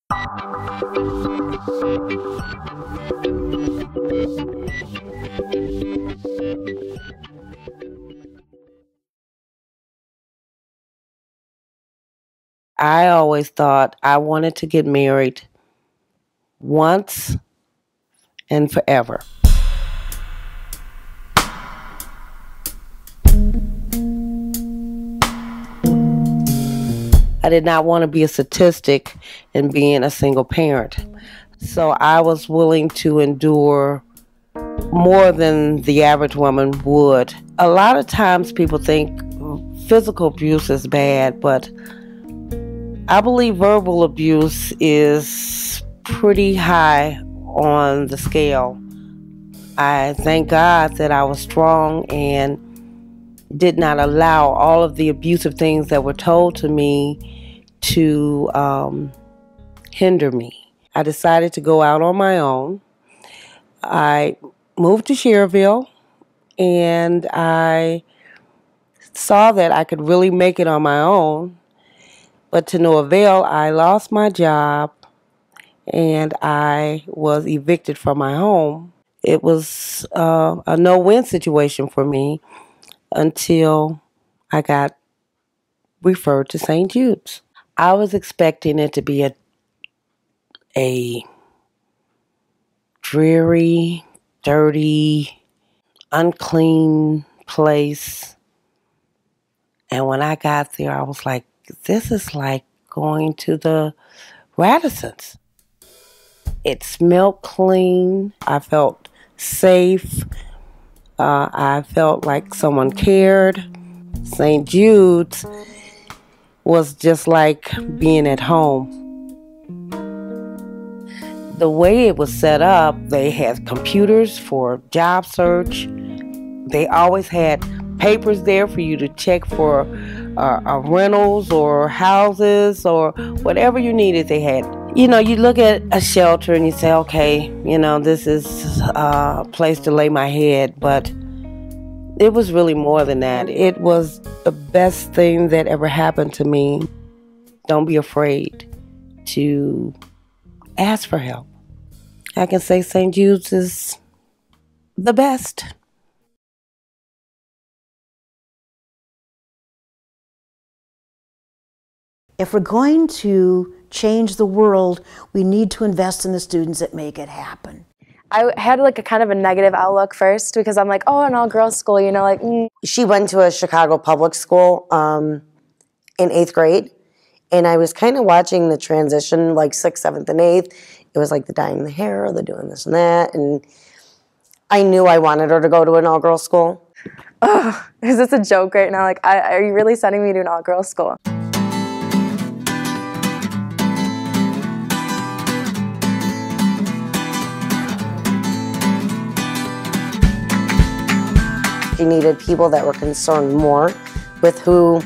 I always thought I wanted to get married once and forever. I did not want to be a statistic in being a single parent. So I was willing to endure more than the average woman would. A lot of times people think physical abuse is bad, but I believe verbal abuse is pretty high on the scale. I thank God that I was strong and did not allow all of the abusive things that were told to me to hinder me. I decided to go out on my own. I moved to Cherville, and I saw that I could really make it on my own. But to no avail, I lost my job and I was evicted from my home. It was a no-win situation for me until I got referred to St. Jude's. I was expecting it to be a dreary, dirty, unclean place. And when I got there, I was like, this is like going to the Radissons. It smelled clean. I felt safe. I felt like someone cared. St. Jude's was just like being at home. The way it was set up, they had computers for job search. They always had papers there for you to check for rentals or houses or whatever you needed. They had, you look at a shelter and you say, okay, this is a place to lay my head, but it was really more than that. It was the best thing that ever happened to me. Don't be afraid to ask for help. I can say St. Jude's is the best. If we're going to change the world, we need to invest in the students that make it happen. I had like a kind of a negative outlook first because I'm like, oh, an all-girls school, She went to a Chicago public school in 8th grade, and I was kind of watching the transition, like 6th, 7th, and 8th. It was like the dyeing the hair, the doing this and that, and I knew I wanted her to go to an all-girls school. Ugh, is this a joke right now? Like, are you really sending me to an all-girls school? She needed people that were concerned more with who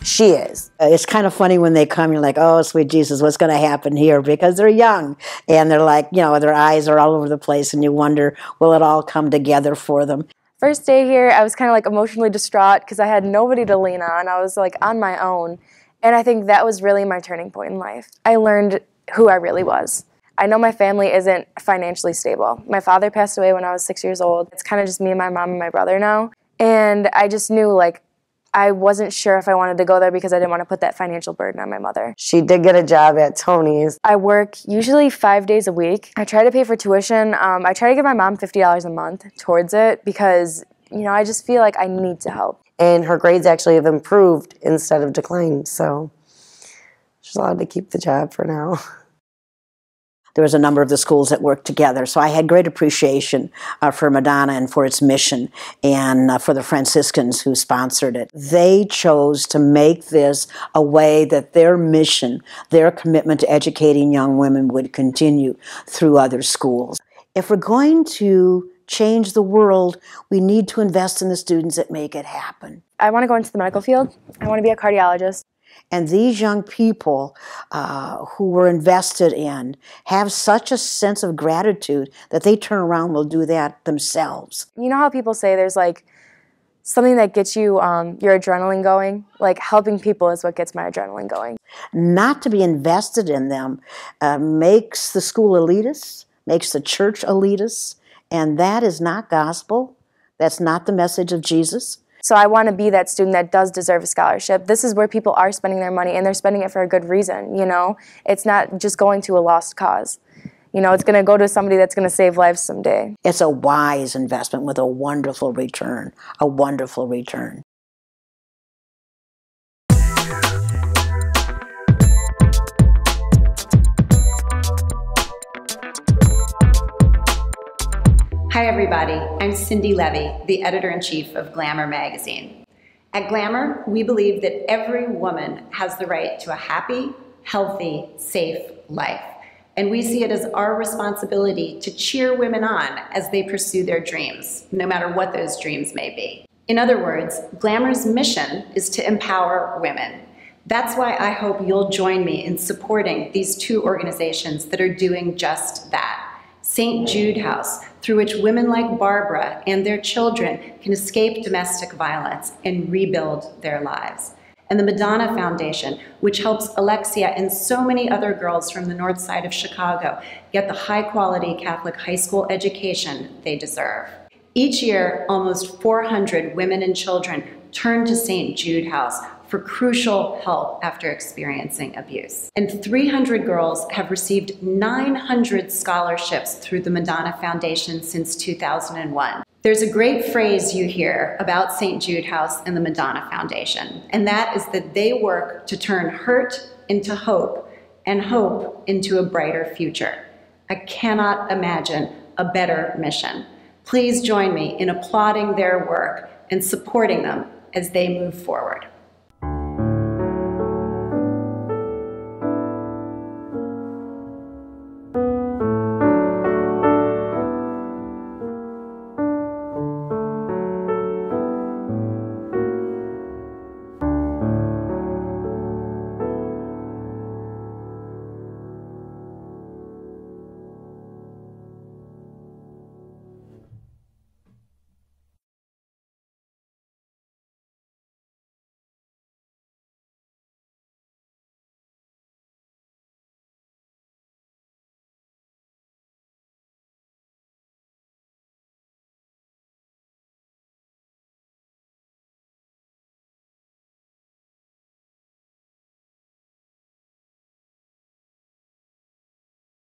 she is. It's kind of funny when they come, you're like, oh, sweet Jesus, what's going to happen here? Because they're young, and they're like, their eyes are all over the place, and you wonder, will it all come together for them? First day here, I was kind of like emotionally distraught because I had nobody to lean on. I was like on my own, and I think that was really my turning point in life. I learned who I really was. I know my family isn't financially stable. My father passed away when I was 6 years old. It's kind of just me and my mom and my brother now. And I just knew, like, I wasn't sure if I wanted to go there because I didn't want to put that financial burden on my mother. She did get a job at Tony's. I work usually 5 days a week. I try to pay for tuition. I try to give my mom $50 a month towards it because, I just feel like I need to help. And her grades actually have improved instead of declined, so she's allowed to keep the job for now. There was a number of the schools that worked together. So I had great appreciation for Madonna and for its mission and for the Franciscans who sponsored it. They chose to make this a way that their mission, their commitment to educating young women would continue through other schools. If we're going to change the world, we need to invest in the students that make it happen. I want to go into the medical field. I want to be a cardiologist. And these young people who were invested in have such a sense of gratitude that they turn around and will do that themselves. You know how people say there's like Something that gets you your adrenaline going. Like helping people is what gets my adrenaline going. Not to be invested in them makes the school elitist, makes the church elitist, and that is not gospel. That's not the message of Jesus. So I want to be that student that does deserve a scholarship. This is where people are spending their money, and they're spending it for a good reason, you know? It's not just going to a lost cause. You know, it's going to go to somebody that's going to save lives someday. It's a wise investment with a wonderful return, a wonderful return. Hi everybody, I'm Cindy Levy, the editor-in-chief of Glamour magazine. At Glamour, we believe that every woman has the right to a happy, healthy, safe life. And we see it as our responsibility to cheer women on as they pursue their dreams, no matter what those dreams may be. In other words, Glamour's mission is to empower women. That's why I hope you'll join me in supporting these two organizations that are doing just that. St. Jude House, through which women like Barbara and their children can escape domestic violence and rebuild their lives. And the Madonna Foundation, which helps Alexia and so many other girls from the north side of Chicago get the high-quality Catholic high school education they deserve. Each year, almost 400 women and children turn to St. Jude House for crucial help after experiencing abuse. And 300 girls have received 900 scholarships through the Madonna Foundation since 2001. There's a great phrase you hear about St. Jude House and the Madonna Foundation, and that is that they work to turn hurt into hope and hope into a brighter future. I cannot imagine a better mission. Please join me in applauding their work and supporting them as they move forward.